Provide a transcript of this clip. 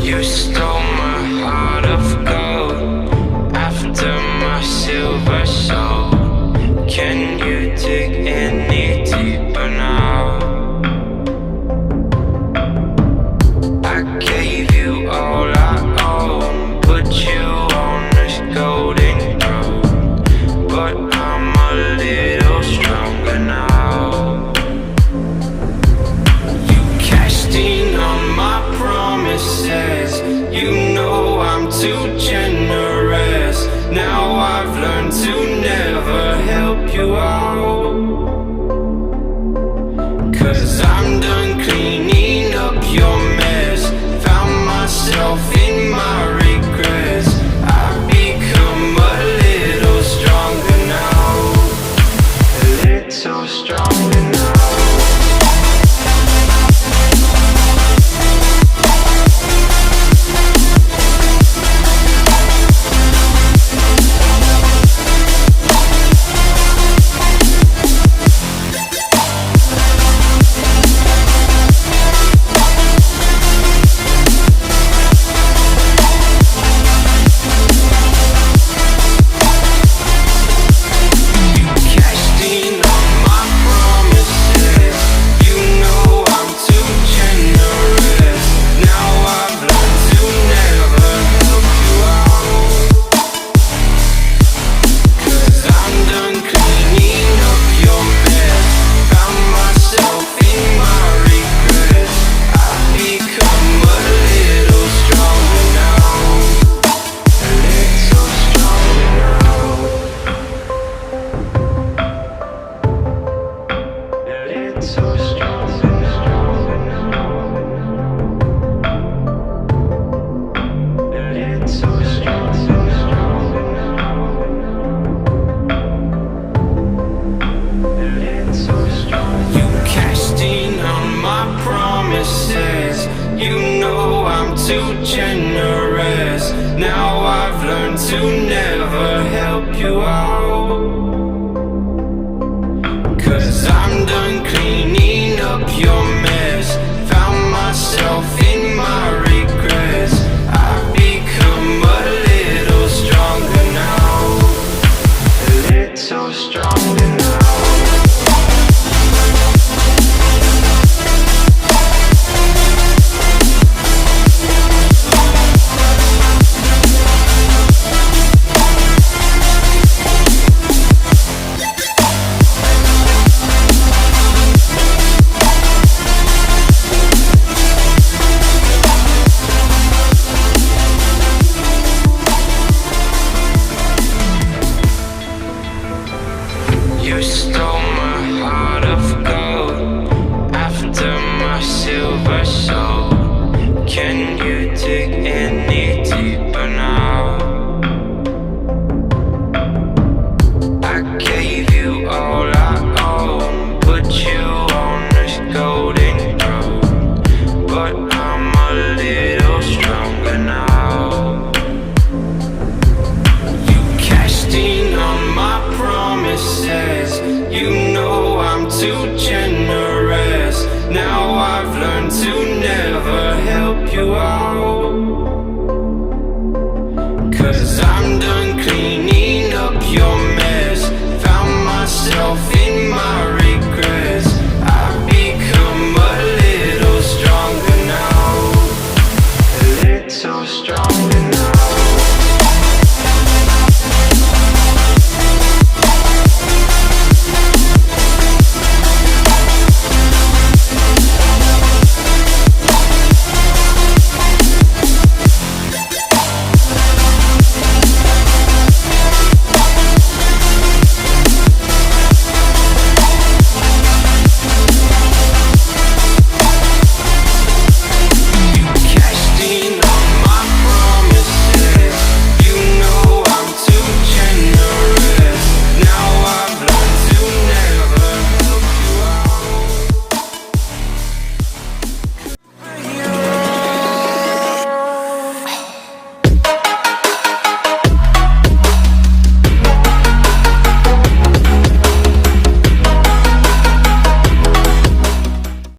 You stole my heart of gold after my silver soul. Can you dig any deeper now? I gave you all I own, put you on this golden throne, but I'm a little stronger now. You cashed in on my promises. You know I'm too generous. Now I've learned to never help you out, 'cause I'm done cleaning up your mess. Found myself in my regrets. I've become a little stronger now, a little stronger now. You know I'm too generous. Now I've learned to never help you out, 'cause I'm done cleaning up your mess. Found myself in my regrets. I've become a little stronger now, a little stronger now. You stole my heart of gold after my silver soul. Can you dig in